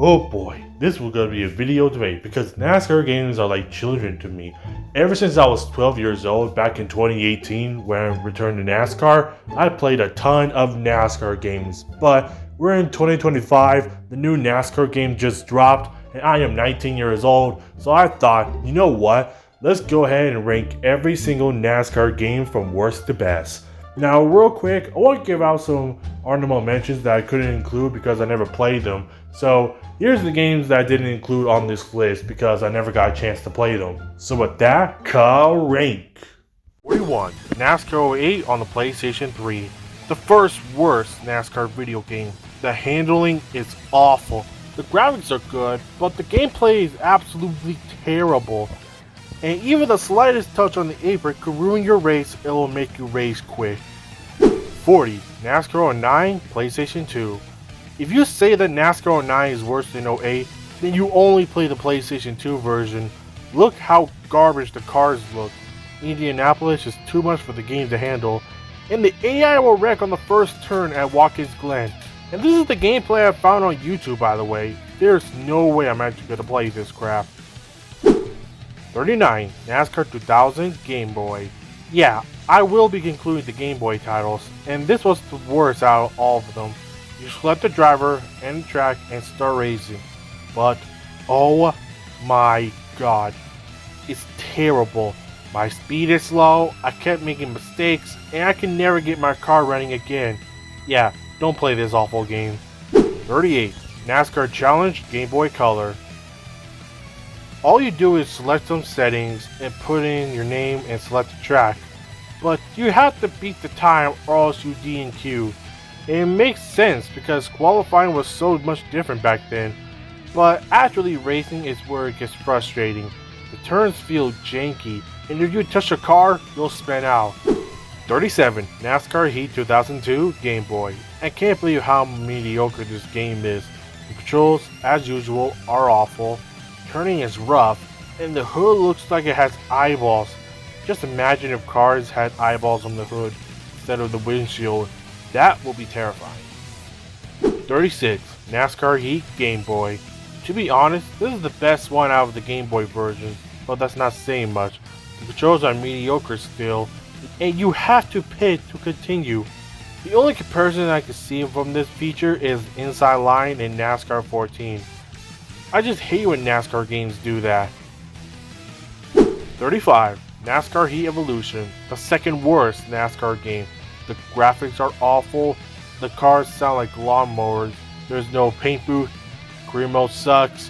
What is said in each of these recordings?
Oh boy, this was gonna be a video debate because NASCAR games are like children to me. Ever since I was 12 years old back in 2018 when I returned to NASCAR, I played a ton of NASCAR games. But we're in 2025, the new NASCAR game just dropped, and I am 19 years old, so I thought, you know what, let's go ahead and rank every single NASCAR game from worst to best. Now real quick, I want to give out some honorable mentions that I couldn't include because I never played them. So here's the games that I didn't include on this list because I never got a chance to play them. So with that, rank. 41. NASCAR 08 on the PlayStation 3. The first worst NASCAR video game. The handling is awful. The graphics are good, but the gameplay is absolutely terrible. And even the slightest touch on the apron could ruin your race, it will make you race quit. 40. NASCAR 09, PlayStation 2. If you say that NASCAR 09 is worse than 08, then you only play the PlayStation 2 version. Look how garbage the cars look. Indianapolis is too much for the game to handle. And the AI will wreck on the first turn at Watkins Glen. And this is the gameplay I found on YouTube, by the way. There's no way I'm actually going to play this crap. 39. NASCAR 2000 Game Boy. Yeah, I will be including the Game Boy titles, and this was the worst out of all of them. You select the driver and the track and start racing, but oh my god, it's terrible. My speed is slow, I kept making mistakes, and I can never get my car running again. Yeah, don't play this awful game. 38. NASCAR Challenge Game Boy Color. All you do is select some settings and put in your name and select the track. But you have to beat the time or else you DNQ. It makes sense because qualifying was so much different back then. But actually racing is where it gets frustrating. The turns feel janky, and if you touch a car, you'll spin out. 37. NASCAR Heat 2002 Game Boy. I can't believe how mediocre this game is. The controls, as usual, are awful. Turning is rough, and the hood looks like it has eyeballs. Just imagine if cars had eyeballs on the hood instead of the windshield. That will be terrifying. 36. NASCAR Heat Game Boy. To be honest, this is the best one out of the Game Boy version, but that's not saying much. The controls are mediocre still, and you have to pit to continue. The only comparison I can see from this feature is Inside Line in NASCAR 14. I just hate when NASCAR games do that. 35. NASCAR Heat Evolution, the second worst NASCAR game. The graphics are awful, the cars sound like lawnmowers, there's no paint booth, career mode sucks,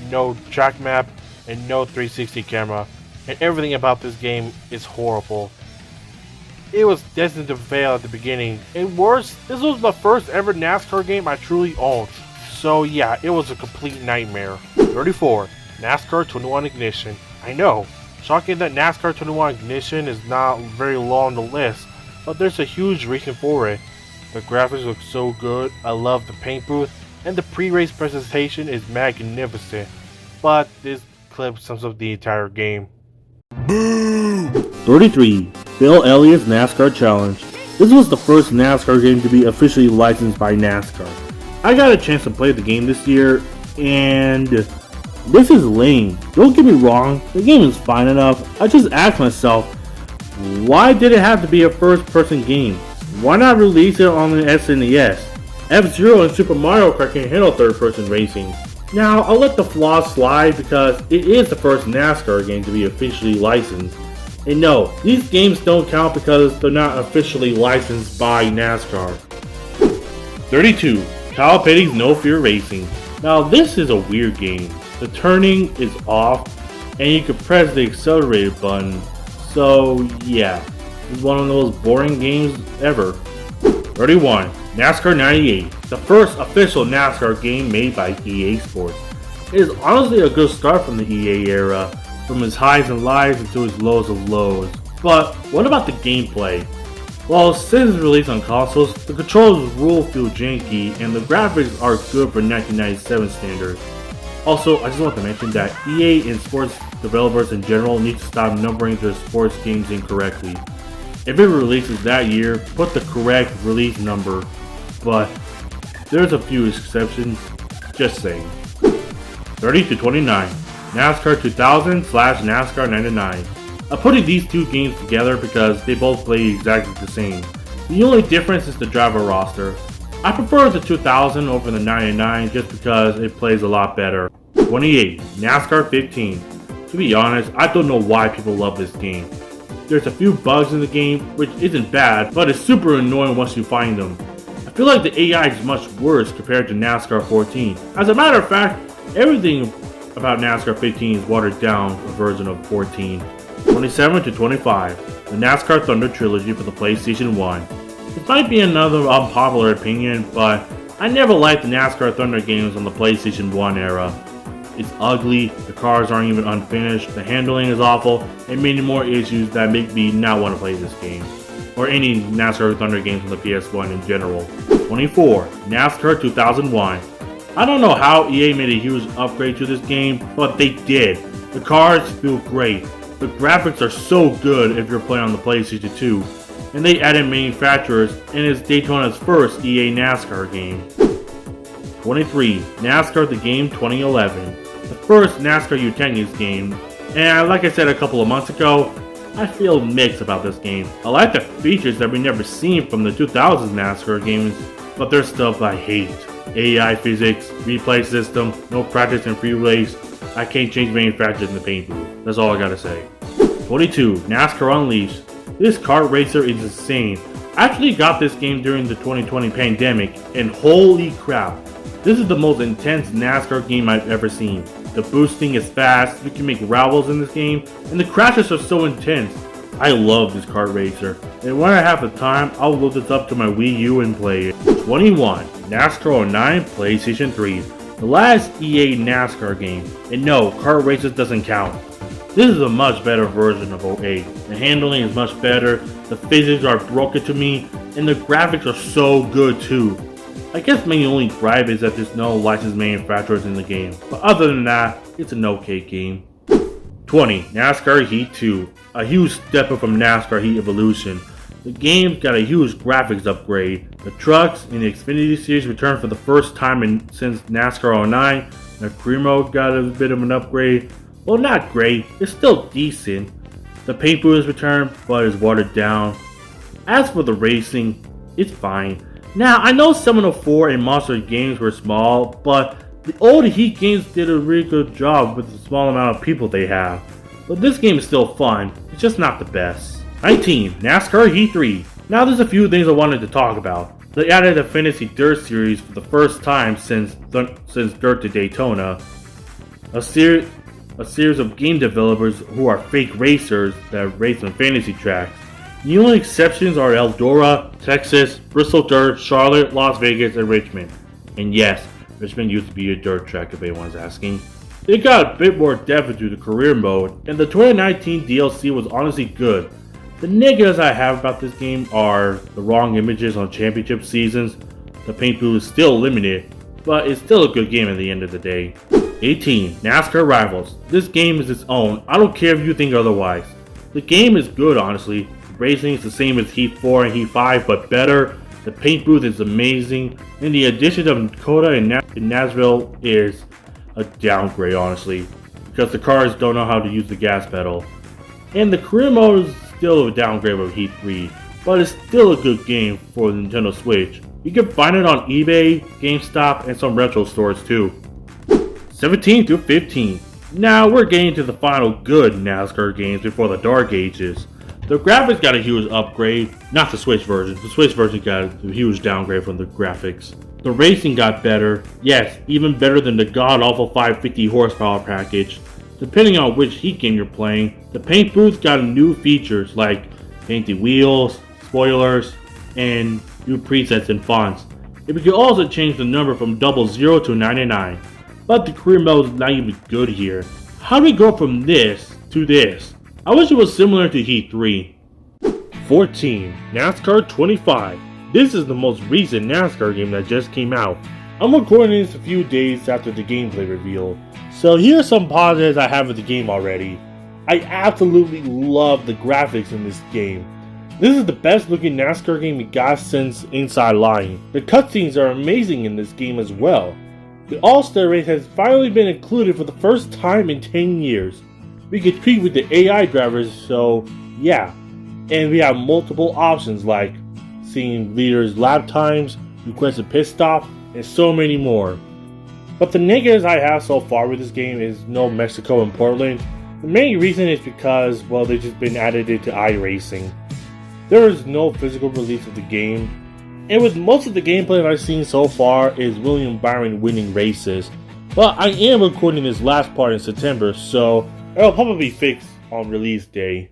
no track map, and no 360 camera, and everything about this game is horrible. It was destined to fail at the beginning, and worse, this was the first ever NASCAR game I truly owned. So yeah, it was a complete nightmare. 34. NASCAR 21 Ignition. I know, shocking that NASCAR 21 Ignition is not very low on the list, but there's a huge reason for it. The graphics look so good, I love the paint booth, and the pre-race presentation is magnificent. But this clip sums up the entire game. Boo! 33. Bill Elliott's NASCAR Challenge. This was the first NASCAR game to be officially licensed by NASCAR. I got a chance to play the game this year, and this is lame. Don't get me wrong, the game is fine enough. I just asked myself, why did it have to be a first-person game? Why not release it on the SNES? F-Zero and Super Mario Kart can handle third-person racing. Now, I'll let the flaws slide because it is the first NASCAR game to be officially licensed. And no, these games don't count because they're not officially licensed by NASCAR. 32. Kyle Petty's No Fear Racing. Now this is a weird game. The turning is off and you can press the accelerator button. So yeah, it's one of those boring games ever. 31. NASCAR 98. The first official NASCAR game made by EA Sports. It is honestly a good start from the EA era, from its highs and lows into its lows of lows. But what about the gameplay? Well, since its release on consoles, the controls feel janky and the graphics are good for 1997 standards. Also, I just want to mention that EA and sports developers in general need to stop numbering their sports games incorrectly. If it releases that year, put the correct release number, but there's a few exceptions, just saying. 30-29, NASCAR 2000 / NASCAR 99. I'm putting these two games together because they both play exactly the same. The only difference is the driver roster. I prefer the 2000 over the 99 just because it plays a lot better. 28, NASCAR 15. To be honest, I don't know why people love this game. There's a few bugs in the game, which isn't bad, but it's super annoying once you find them. I feel like the AI is much worse compared to NASCAR 14. As a matter of fact, everything about NASCAR 15 is watered down a version of 14. 27-25, the NASCAR Thunder Trilogy for the PlayStation 1. This might be another unpopular opinion, but I never liked the NASCAR Thunder games on the PlayStation 1 era. It's ugly, the cars aren't even unfinished, the handling is awful, and many more issues that make me not want to play this game. Or any NASCAR Thunder games on the PS1 in general. 24, NASCAR 2001. I don't know how EA made a huge upgrade to this game, but they did. The cars feel great. The graphics are so good if you're playing on the PlayStation 2. And they added manufacturers, and it's Daytona's first EA NASCAR game. 23, NASCAR The Game 2011. The first NASCAR U10 game, and like I said a couple of months ago, I feel mixed about this game. I like the features that we never seen from the 2000s NASCAR games, but there's stuff I hate. AI physics, replay system, no practice in free race. I can't change manufacturers in the paint booth. That's all I gotta say. 22, NASCAR Unleashed. This kart racer is insane. I actually got this game during the 2020 pandemic, and holy crap. This is the most intense NASCAR game I've ever seen. The boosting is fast, you can make rivals in this game, and the crashes are so intense. I love this kart racer, and when I have the time, I'll load this up to my Wii U and play it. 21, NASCAR 09 PlayStation 3, the last EA NASCAR game, and no, kart races doesn't count. This is a much better version of 08. The handling is much better, the physics are broken to me, and the graphics are so good too. I guess my only gripe is that there's no licensed manufacturers in the game, but other than that, it's an okay game. 20, NASCAR Heat 2, a huge step up from NASCAR Heat Evolution. The game's got a huge graphics upgrade. The trucks in the Xfinity series returned for the first time since NASCAR 09. The career mode got a bit of an upgrade. Well, not great, it's still decent. The paint booth is returned, but is watered down. As for the racing, it's fine. Now, I know 704 and Monster games were small, but the old Heat games did a really good job with the small amount of people they have. But this game is still fun, it's just not the best. 19, NASCAR Heat 3. Now there's a few things I wanted to talk about. They added the Fantasy Dirt series for the first time since Dirt to Daytona. A series of game developers who are fake racers that race on fantasy tracks. The only exceptions are Eldora, Texas, Bristol Dirt, Charlotte, Las Vegas, and Richmond. And yes, Richmond used to be a dirt track if anyone's asking. They got a bit more depth into the career mode, and the 2019 DLC was honestly good. The negatives I have about this game are the wrong images on championship seasons, the paint booth is still limited, but it's still a good game at the end of the day. 18, NASCAR Rivals. This game is its own, I don't care if you think otherwise. The game is good honestly, the racing is the same as Heat 4 and Heat 5 but better, the paint booth is amazing, and the addition of Dakota and Nashville is a downgrade honestly, because the cars don't know how to use the gas pedal. And the career mode is still a downgrade of Heat 3, but it's still a good game for the Nintendo Switch. You can find it on eBay, GameStop, and some retro stores too. 17-15. Now we're getting to the final good NASCAR games before the Dark Ages. The graphics got a huge upgrade, not the Switch version. The Switch version got a huge downgrade from the graphics. The racing got better, yes, even better than the god-awful 550 horsepower package. Depending on which Heat game you're playing, the paint booth got new features like painted wheels, spoilers, and new presets and fonts. We could also change the number from 00 to 99. But the career mode is not even good here. How do we go from this to this? I wish it was similar to Heat 3. 14, NASCAR 25. This is the most recent NASCAR game that just came out. I'm recording this a few days after the gameplay reveal. So here are some positives I have with the game already. I absolutely love the graphics in this game. This is the best looking NASCAR game we got since Inside Line. The cutscenes are amazing in this game as well. The All-Star race has finally been included for the first time in 10 years. We can compete with the AI drivers, so yeah. And we have multiple options like seeing leaders' lap times, requested pit stop, and so many more. But the negatives I have so far with this game is no Mexico and Portland. The main reason is because, well, they've just been added into iRacing. There is no physical release of the game. And with most of the gameplay I've seen so far is William Byron winning races. But I am recording this last part in September, so it'll probably be fixed on release day.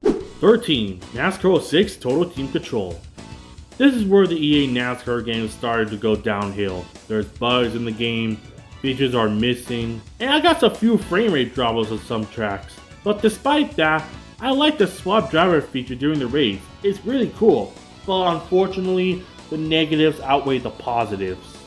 13. NASCAR 06 Total Team Control. This is where the EA NASCAR games started to go downhill. There's bugs in the game, features are missing, and I got a few frame rate drops on some tracks. But despite that, I like the swap driver feature during the race. It's really cool. But unfortunately, the negatives outweigh the positives.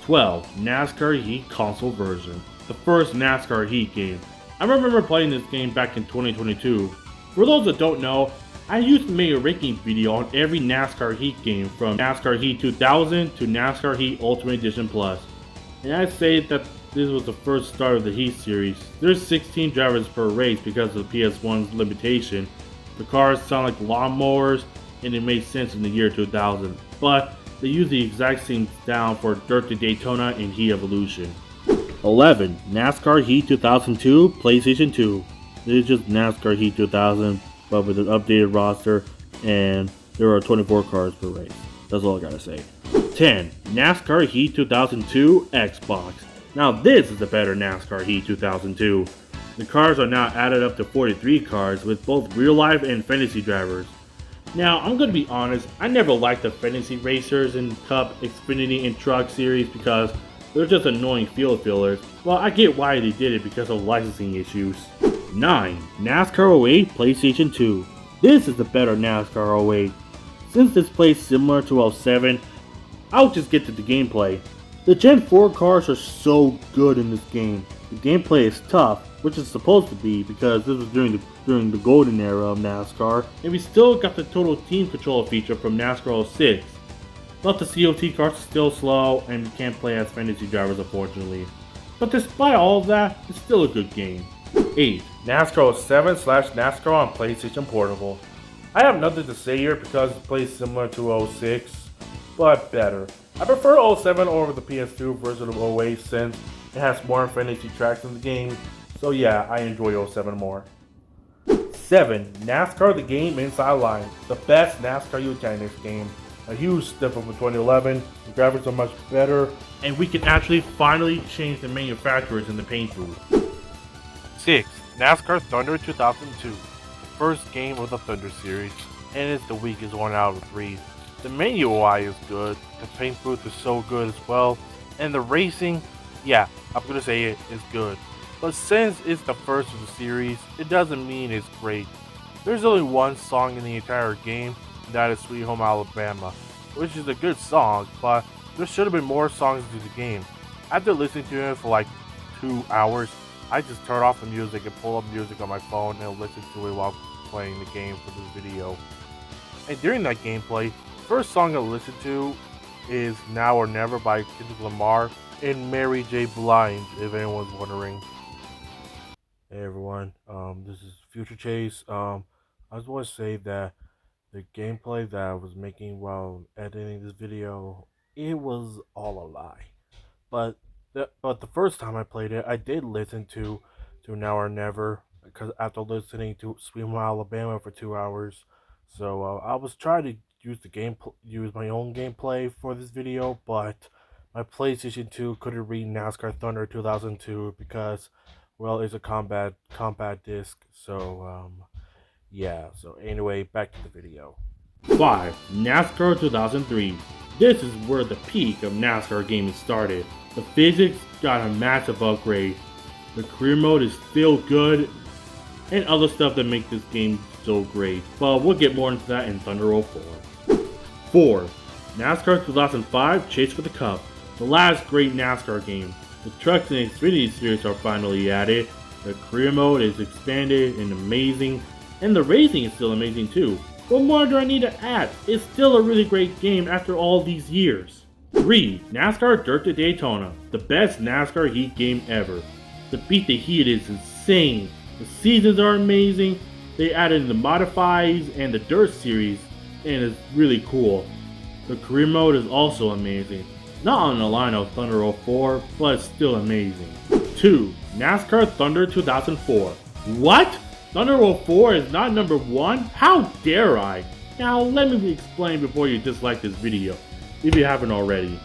12. NASCAR Heat Console Version. The first NASCAR Heat game. I remember playing this game back in 2022. For those that don't know, I used to make a ranking video on every NASCAR Heat game from NASCAR Heat 2000 to NASCAR Heat Ultimate Edition Plus. And I'd say that this was the first start of the Heat series. There's 16 drivers per race because of the PS1's limitation. The cars sound like lawnmowers, and it made sense in the year 2000, but they use the exact same sound for Dirt to Daytona and Heat Evolution. 11. NASCAR Heat 2002 PlayStation 2. This is just NASCAR Heat 2000, but with an updated roster, and there are 24 cars per race. That's all I gotta say. 10. NASCAR Heat 2002 Xbox. Now this is a better NASCAR Heat 2002. The cars are now added up to 43 cars with both real life and fantasy drivers. Now, I'm going to be honest, I never liked the fantasy racers in Cup, Xfinity, and Truck series because they're just annoying field fillers, but I get why they did it because of licensing issues. 9. NASCAR 08 PlayStation 2. This is the better NASCAR 08. Since this plays similar to 07, I'll just get to the gameplay. The Gen 4 cars are so good in this game. The gameplay is tough, which it's supposed to be because this was during the Golden Era of NASCAR, and we still got the Total Team Control feature from NASCAR 06. But the COT cars are still slow and we can't play as fantasy drivers unfortunately. But despite all of that, it's still a good game. 8. NASCAR 07 / NASCAR on PlayStation Portable. I have nothing to say here because it plays similar to 06, but better. I prefer 07 over the PS2 version of 08 since it has more fantasy tracks in the game, so yeah, I enjoy 07 more. 7. NASCAR The Game Inside Line, the best NASCAR mechanics game. A huge step up from 2011, the graphics are much better, and we can actually finally change the manufacturers in the paint booth. 6. NASCAR Thunder 2002, the first game of the Thunder series, and it's the weakest one out of 3. The main UI is good, the paint booth is so good as well, and the racing, yeah, I'm gonna say it is good. But since it's the first of the series, it doesn't mean it's great. There's only one song in the entire game, and that is Sweet Home Alabama, which is a good song, but there should have been more songs to the game. After listening to it for like 2 hours, I just turned off the music and pulled up music on my phone and listened to it while playing the game for this video. And during that gameplay, the first song I listened to is Now or Never by Kendrick Lamar and Mary J. Blige, if anyone's wondering. Hey everyone, this is Future Chase. I just want to say that the gameplay that I was making while editing this video, it was all a lie. But the first time I played it, I did listen to Now or Never because after listening to Sweet Home Alabama for 2 hours, so I was trying to use my own gameplay for this video, but my PlayStation 2 couldn't read NASCAR Thunder 2002 because, well, it's a compact disc. So yeah. So anyway, back to the video. 5. NASCAR 2003. This is where the peak of NASCAR gaming started. The physics got a massive upgrade. The career mode is still good, and other stuff that make this game so great. But we'll get more into that in Thunder 04. 4. NASCAR 2005 Chase for the Cup. The last great NASCAR game. The Trucks and Xfinity series are finally added. The career mode is expanded and amazing, and the racing is still amazing too. What more do I need to add? It's still a really great game after all these years. 3. NASCAR Dirt to Daytona, the best NASCAR Heat game ever. The beat the Heat is insane. The seasons are amazing. They added the modifies and the Dirt series, and it's really cool. The career mode is also amazing. Not on the line of Thunder 04, but it's still amazing. 2. NASCAR Thunder 2004. What? Thunder 04 is not number 1? How dare I? Now let me explain before you dislike this video, if you haven't already.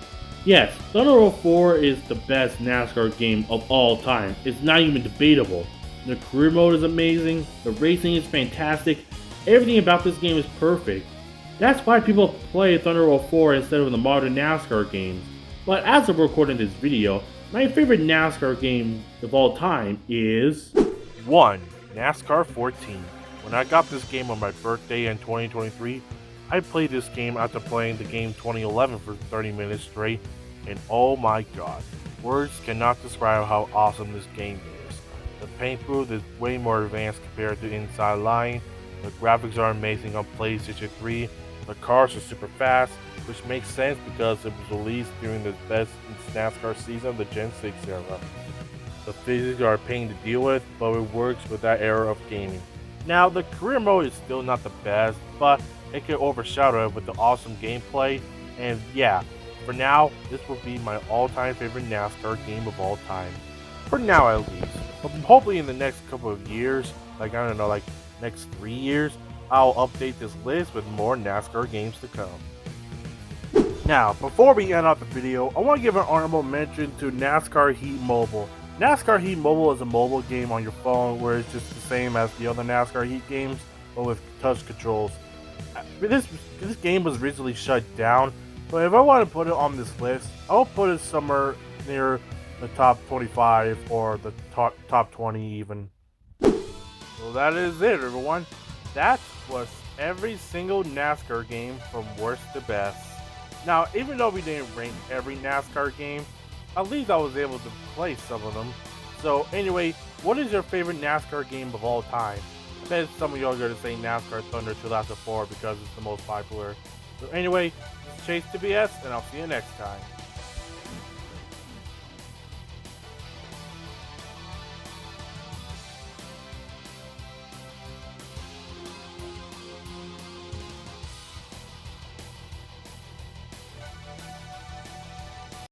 Yes, Thunder 04 is the best NASCAR game of all time. It's not even debatable. The career mode is amazing, the racing is fantastic, everything about this game is perfect. That's why people play Thunder 04 instead of the modern NASCAR games. But as of recording this video, my favorite NASCAR game of all time is 1. NASCAR 14. When I got this game on my birthday in 2023, I played this game after playing the game 2011 for 30 minutes straight, and oh my god, words cannot describe how awesome this game is. The paint booth is way more advanced compared to Inside Line, the graphics are amazing on PlayStation 3, the cars are super fast, which makes sense because it was released during the best NASCAR season of the Gen 6 era. The physics are a pain to deal with, but it works with that era of gaming. Now, the career mode is still not the best, but it can overshadow it with the awesome gameplay, and yeah, for now, this will be my all-time favorite NASCAR game of all time. For now at least. But hopefully in the next couple of years, like next 3 years, I'll update this list with more NASCAR games to come. Now, before we end off the video, I want to give an honorable mention to NASCAR Heat Mobile. NASCAR Heat Mobile is a mobile game on your phone where it's just the same as the other NASCAR Heat games, but with touch controls. This game was recently shut down, but if I want to put it on this list, I'll put it somewhere near the top 25 or the top 20 even. So that is it, everyone. That was every single NASCAR game from worst to best. Now, even though we didn't rank every NASCAR game, at least I was able to play some of them. So anyway, what is your favorite NASCAR game of all time? I bet some of y'all are going to say NASCAR Thunder 2004 because it's the most popular. So anyway, this is ChaseTPS, and I'll see you next time.